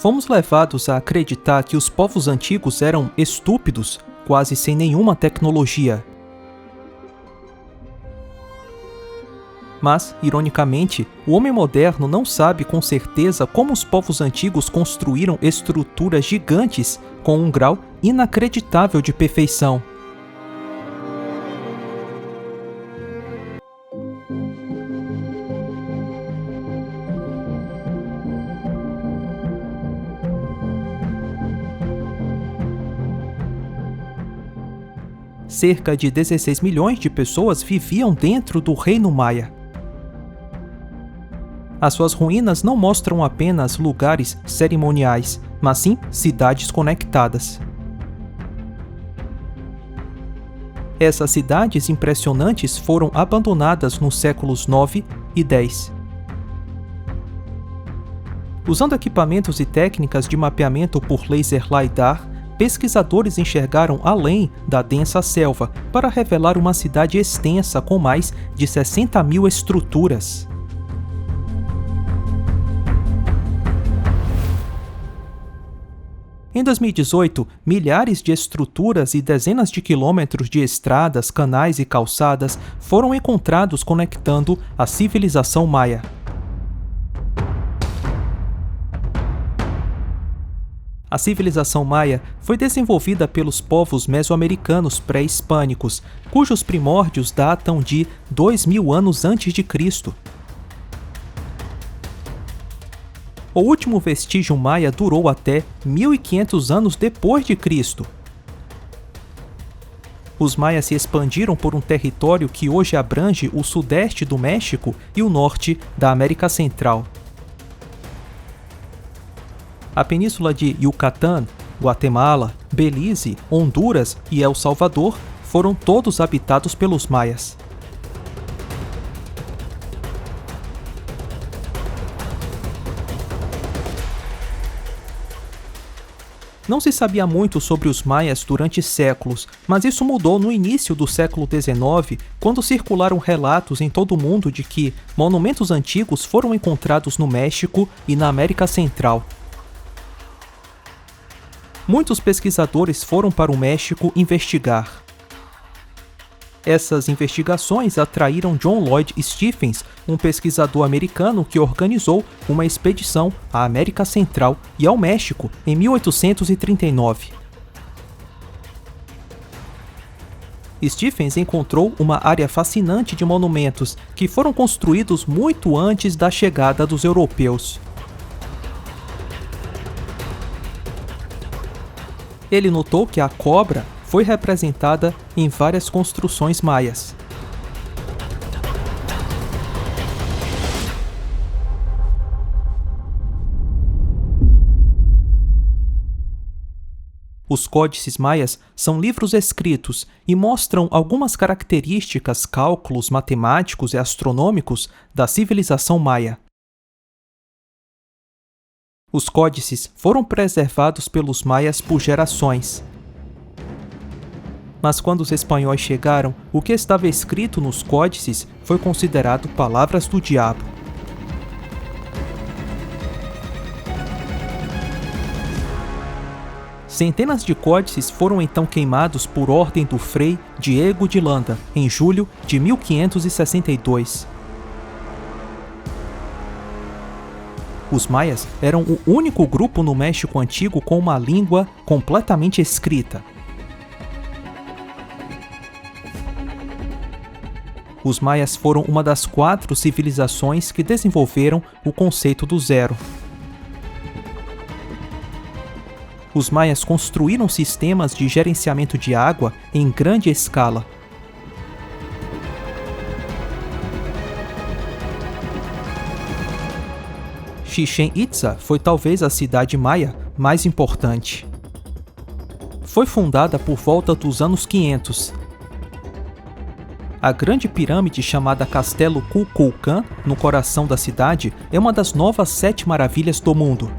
Fomos levados a acreditar que os povos antigos eram estúpidos, quase sem nenhuma tecnologia. Mas, ironicamente, o homem moderno não sabe com certeza como os povos antigos construíram estruturas gigantes com um grau inacreditável de perfeição. Cerca de 16 milhões de pessoas viviam dentro do Reino Maia. As suas ruínas não mostram apenas lugares cerimoniais, mas sim cidades conectadas. Essas cidades impressionantes foram abandonadas nos séculos 9 e 10. Usando equipamentos e técnicas de mapeamento por laser LiDAR, pesquisadores enxergaram além da densa selva para revelar uma cidade extensa com mais de 60 mil estruturas. Em 2018, milhares de estruturas e dezenas de quilômetros de estradas, canais e calçadas foram encontrados conectando a civilização maia. A civilização maia foi desenvolvida pelos povos mesoamericanos pré-hispânicos, cujos primórdios datam de 2000 anos antes de Cristo. O último vestígio maia durou até 1500 anos depois de Cristo. Os maias se expandiram por um território que hoje abrange o sudeste do México e o norte da América Central. A península de Yucatán, Guatemala, Belize, Honduras e El Salvador foram todos habitados pelos maias. Não se sabia muito sobre os maias durante séculos, mas isso mudou no início do século XIX, quando circularam relatos em todo o mundo de que monumentos antigos foram encontrados no México e na América Central. Muitos pesquisadores foram para o México investigar. Essas investigações atraíram John Lloyd Stephens, um pesquisador americano que organizou uma expedição à América Central e ao México em 1839. Stephens encontrou uma área fascinante de monumentos que foram construídos muito antes da chegada dos europeus. Ele notou que a cobra foi representada em várias construções maias. Os códices maias são livros escritos e mostram algumas características, cálculos matemáticos e astronômicos da civilização maia. Os códices foram preservados pelos maias por gerações. Mas quando os espanhóis chegaram, o que estava escrito nos códices foi considerado palavras do diabo. Centenas de códices foram então queimados por ordem do Frei Diego de Landa, em julho de 1562. Os maias eram o único grupo no México antigo com uma língua completamente escrita. Os maias foram uma das 4 civilizações que desenvolveram o conceito do zero. Os maias construíram sistemas de gerenciamento de água em grande escala. Chichén Itzá foi talvez a cidade maia mais importante. Foi fundada por volta dos anos 500. A grande pirâmide chamada Castelo Kukulcán, no coração da cidade, é uma das novas 7 maravilhas do mundo.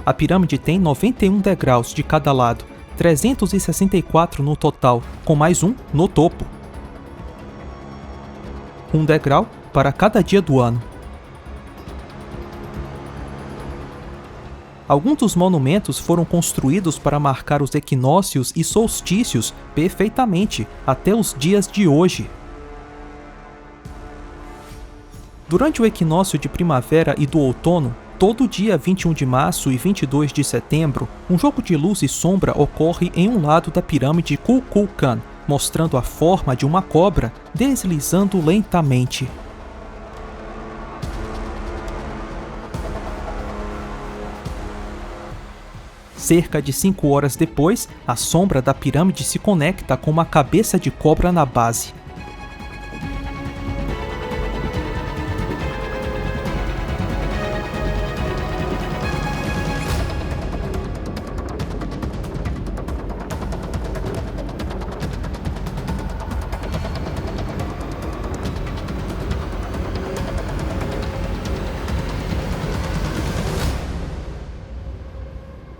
A pirâmide tem 91 degraus de cada lado, 364 no total, com mais um no topo. Um degrau para cada dia do ano. Alguns dos monumentos foram construídos para marcar os equinócios e solstícios perfeitamente até os dias de hoje. Durante o equinócio de primavera e do outono, todo dia 21 de março e 22 de setembro, um jogo de luz e sombra ocorre em um lado da pirâmide Kukulkan, mostrando a forma de uma cobra deslizando lentamente. Cerca de 5 horas depois, a sombra da pirâmide se conecta com uma cabeça de cobra na base.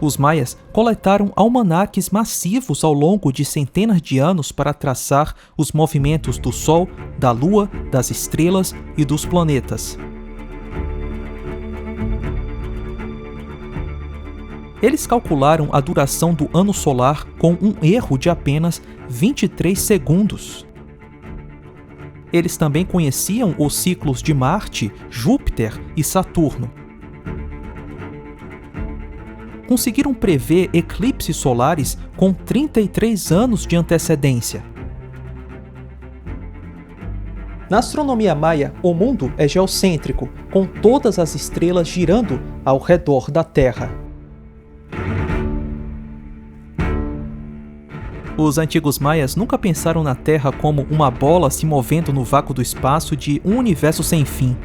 Os maias coletaram almanaques massivos ao longo de centenas de anos para traçar os movimentos do Sol, da Lua, das estrelas e dos planetas. Eles calcularam a duração do ano solar com um erro de apenas 23 segundos. Eles também conheciam os ciclos de Marte, Júpiter e Saturno. Conseguiram prever eclipses solares com 33 anos de antecedência. Na astronomia maia, o mundo é geocêntrico, com todas as estrelas girando ao redor da Terra. Os antigos maias nunca pensaram na Terra como uma bola se movendo no vácuo do espaço de um universo sem fim.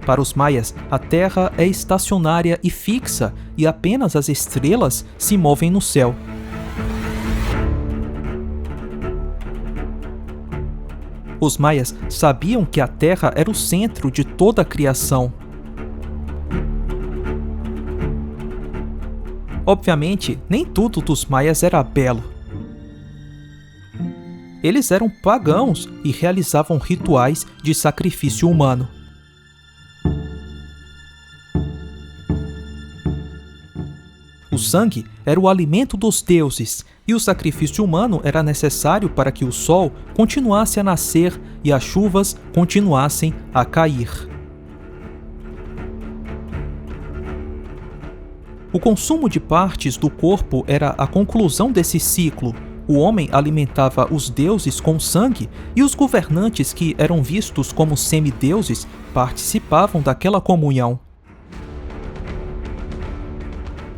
Para os maias, a Terra é estacionária e fixa, e apenas as estrelas se movem no céu. Os maias sabiam que a Terra era o centro de toda a criação. Obviamente, nem tudo dos maias era belo. Eles eram pagãos e realizavam rituais de sacrifício humano. O sangue era o alimento dos deuses, e o sacrifício humano era necessário para que o sol continuasse a nascer e as chuvas continuassem a cair. O consumo de partes do corpo era a conclusão desse ciclo. O homem alimentava os deuses com sangue, e os governantes, que eram vistos como semideuses, participavam daquela comunhão.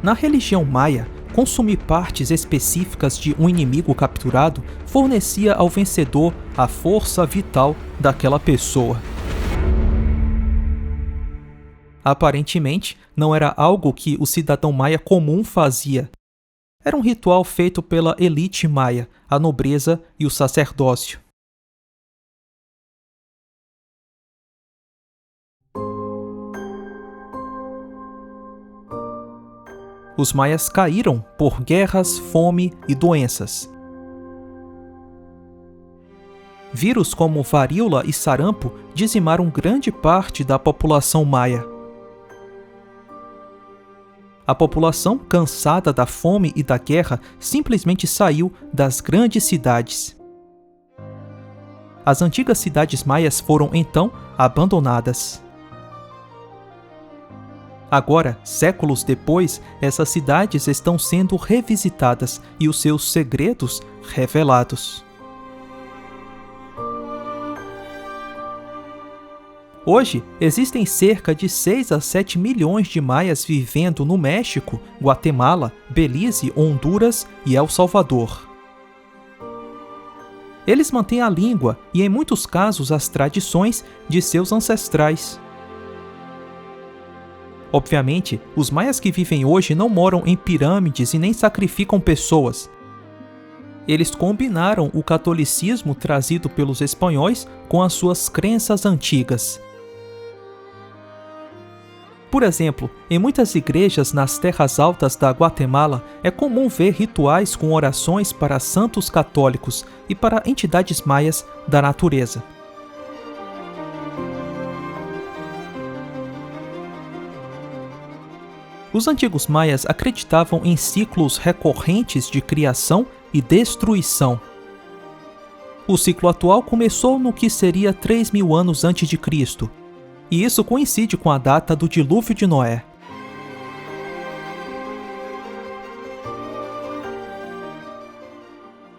Na religião maia, consumir partes específicas de um inimigo capturado fornecia ao vencedor a força vital daquela pessoa. Aparentemente, não era algo que o cidadão maia comum fazia. Era um ritual feito pela elite maia, a nobreza e o sacerdócio. Os maias caíram por guerras, fome e doenças. Vírus como varíola e sarampo dizimaram grande parte da população maia. A população, cansada da fome e da guerra, simplesmente saiu das grandes cidades. As antigas cidades maias foram, então, abandonadas. Agora, séculos depois, essas cidades estão sendo revisitadas e os seus segredos revelados. Hoje, existem cerca de 6 a 7 milhões de maias vivendo no México, Guatemala, Belize, Honduras e El Salvador. Eles mantêm a língua e, em muitos casos, as tradições de seus ancestrais. Obviamente, os maias que vivem hoje não moram em pirâmides e nem sacrificam pessoas. Eles combinaram o catolicismo trazido pelos espanhóis com as suas crenças antigas. Por exemplo, em muitas igrejas nas terras altas da Guatemala é comum ver rituais com orações para santos católicos e para entidades maias da natureza. Os antigos maias acreditavam em ciclos recorrentes de criação e destruição. O ciclo atual começou no que seria 3.000 anos antes de Cristo, e isso coincide com a data do dilúvio de Noé.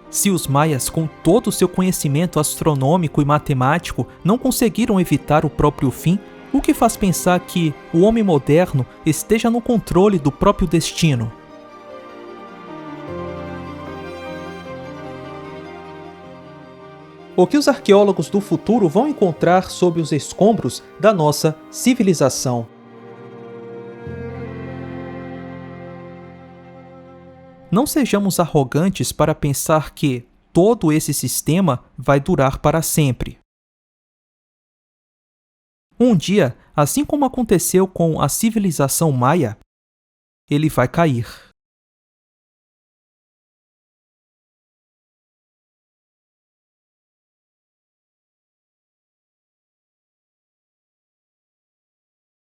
Se os maias, com todo o seu conhecimento astronômico e matemático, não conseguiram evitar o próprio fim, o que faz pensar que o homem moderno esteja no controle do próprio destino? O que os arqueólogos do futuro vão encontrar sob os escombros da nossa civilização? Não sejamos arrogantes para pensar que todo esse sistema vai durar para sempre. Um dia, assim como aconteceu com a civilização maia, ele vai cair.